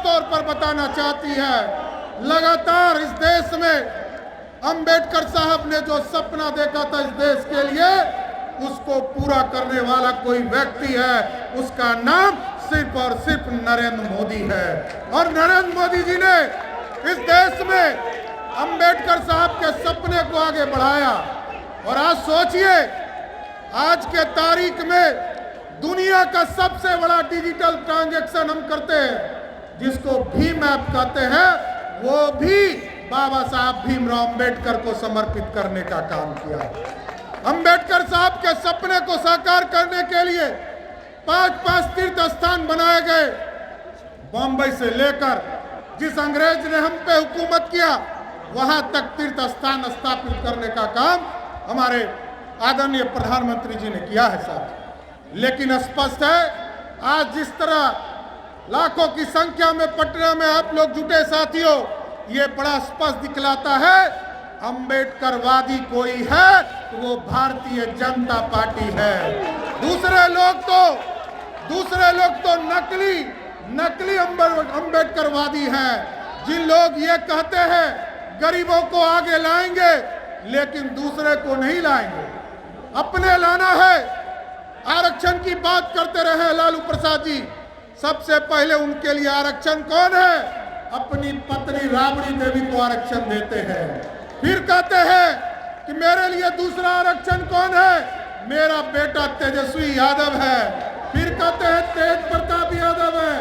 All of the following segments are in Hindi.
तौर पर बताना चाहती है, लगातार इस देश में अंबेडकर साहब ने जो सपना देखा था इस देश के लिए, उसको पूरा करने वाला कोई व्यक्ति है, उसका नाम सिर्फ और सिर्फ नरेंद्र मोदी है। और नरेंद्र मोदी जी ने इस देश में अंबेडकर साहब के सपने को आगे बढ़ाया। और आज सोचिए, आज के तारीख में दुनिया का सबसे बड़ा डिजिटल ट्रांजैक्शन हम करते हैं, जिसको भीम ऐप कहते हैं, वो भी बाबा साहब भीमराव अंबेडकर को समर्पित करने का काम किया। अंबेडकर साहब के सपने को साकार करने के लिए 5-5 तीर्थ स्थान बनाए गए। बॉम्बे से लेकर जिस अंग्रेज ने हम पे हुकूमत किया, वहां तक तीर्थ स्थान स्थापित करने का काम हमारे आदरणीय प्रधानमंत्री जी ने किया है साहब। लेकिन स्पष्ट है, आज जिस तरह लाखों की संख्या में पटना में आप लोग जुटे साथियों, ये बड़ा स्पष्ट दिखलाता है, अंबेडकरवादी कोई है तो वो भारतीय जनता पार्टी है। दूसरे लोग तो नकली अंबेडकरवादी हैं, जिन लोग ये कहते हैं गरीबों को आगे लाएंगे लेकिन दूसरे को नहीं लाएंगे, अपने लाना है। आरक्षण की बात करते रहे लालू प्रसाद जी, सबसे पहले उनके लिए आरक्षण कौन है? अपनी पत्नी राबड़ी देवी को आरक्षण देते हैं। फिर कहते हैं कि मेरे लिए दूसरा आरक्षण कौन है? मेरा बेटा तेजस्वी यादव है। फिर कहते हैं तेज प्रताप यादव है।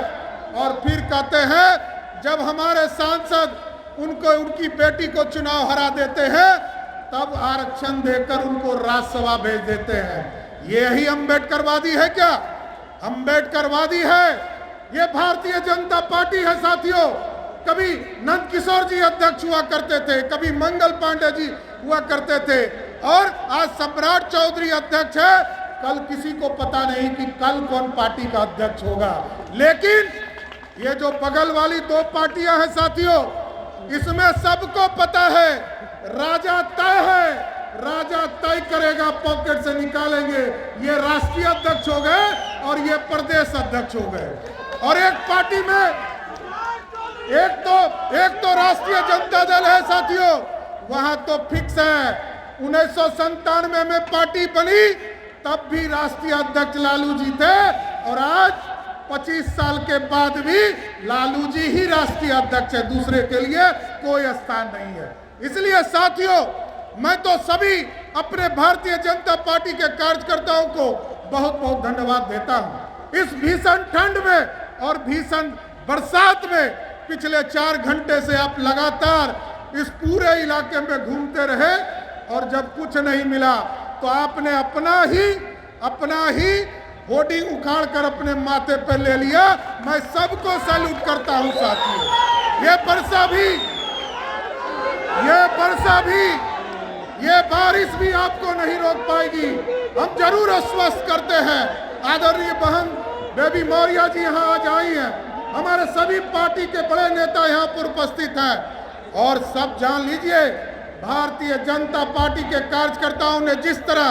और फिर कहते हैं जब हमारे सांसद उनको उनकी बेटी को चुनाव हरा देते हैं, तब आरक्षण देकर उनको राज्यसभा भेज देते हैं। यही अंबेडकरवादी है क्या? अंबेडकरवादी है ये भारतीय जनता पार्टी है साथियों। कभी नंद किशोर जी अध्यक्ष हुआ करते थे, कभी मंगल पांडे जी हुआ करते थे, और आज सम्राट चौधरी अध्यक्ष है। कल किसी को पता नहीं कि कल कौन पार्टी का अध्यक्ष होगा। लेकिन ये जो बगल वाली 2 पार्टियां हैं साथियों, इसमें सबको पता है राजा तय है, राजा तय करेगा, पॉकेट से निकालेंगे। ये राष्ट्रीय अध्यक्ष हो गए और ये प्रदेश अध्यक्ष हो गए। और एक पार्टी में एक तो राष्ट्रीय जनता दल है साथियों, वहां तो फिक्स है। 1997 में पार्टी बनी, तब भी राष्ट्रीय अध्यक्ष लालू जी थे, और आज 25 साल के बाद भी लालू जी ही राष्ट्रीय अध्यक्ष है, दूसरे के लिए कोई स्थान नहीं है। इसलिए साथियों, मैं तो सभी अपने भारतीय जनता पार्टी के कार्यकर्ताओं को बहुत बहुत धन्यवाद देता हूं। इस भीषण ठंड में और भीषण बरसात में पिछले 4 घंटे से आप लगातार इस पूरे इलाके में घूमते रहे, और जब कुछ नहीं मिला तो आपने अपना ही होर्डिंग उखाड़ कर अपने माथे पर ले लिया। मैं सबको सैल्यूट करता हूं साथियों। ये बारिश भी आपको नहीं रोक पाएगी। हम जरूर आश्वस्त करते हैं। आदरणीय बहन बेबी मौर्य जी यहाँ आज आई हैं, हमारे सभी पार्टी के बड़े नेता यहाँ पर उपस्थित हैं, और सब जान लीजिए, भारतीय जनता पार्टी के कार्यकर्ताओं ने जिस तरह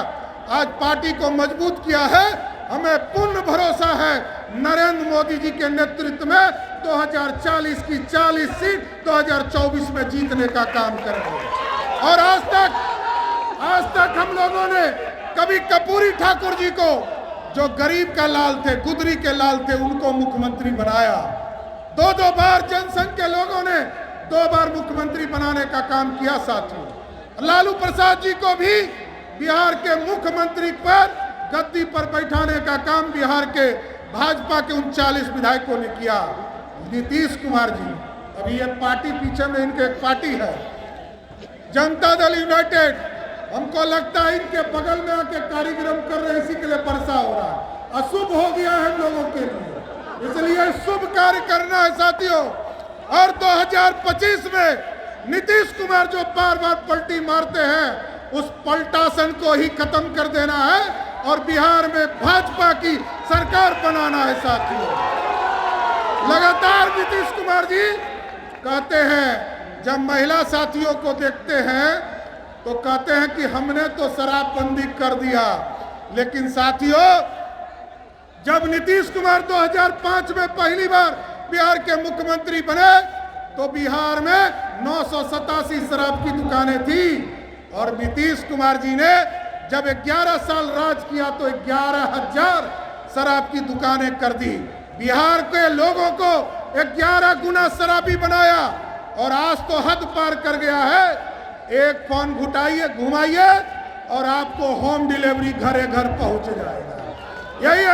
आज पार्टी को मजबूत किया है, हमें पूर्ण भरोसा है नरेंद्र मोदी जी के नेतृत्व में 2040 की 40 सीट 2024 में जीतने का काम करेंगे। और आज तक हम लोगों ने कभी कर्पूरी ठाकुर जी को, जो गरीब का लाल थे, गुदरी के लाल थे, उनको मुख्यमंत्री बनाया। 2 बार जनसंघ के लोगों ने 2 बार मुख्यमंत्री बनाने का काम किया साथियों। लालू प्रसाद जी को भी बिहार के मुख्यमंत्री पर गद्दी पर बैठाने का काम बिहार के भाजपा के 39 विधायकों ने किया। नीतीश कुमार जी, अभी ये पार्टी पीछे में इनके एक पार्टी है जनता दल यूनाइटेड, हमको लगता है इनके बगल में आके कार्यक्रम कर रहे हैं, इसी के लिए परसा हो रहा है। अशुभ हो गया है हम लोगों के लिए, इसलिए शुभ कार्य करना है साथियों। और 2025 में नीतीश कुमार जो बार बार पलटी मारते हैं, उस पलटासन को ही खत्म कर देना है और बिहार में भाजपा की सरकार बनाना है साथियों। लगातार नीतीश कुमार जी कहते हैं, जब महिला साथियों को देखते हैं तो कहते हैं कि हमने तो शराबबंदी कर दिया। लेकिन साथियों, जब नीतीश कुमार 2005 में पहली बार बिहार के मुख्यमंत्री बने तो बिहार में 987 शराब की दुकानें थी और नीतीश कुमार जी ने जब 11 साल राज किया तो 11,000 शराब की दुकानें कर दी। बिहार के लोगों को 11 गुना शराबी बनाया और आज तो हद पार कर गया है। एक फोन घुमाइए और आपको होम डिलीवरी घरे घर पहुंच जाएगा। यही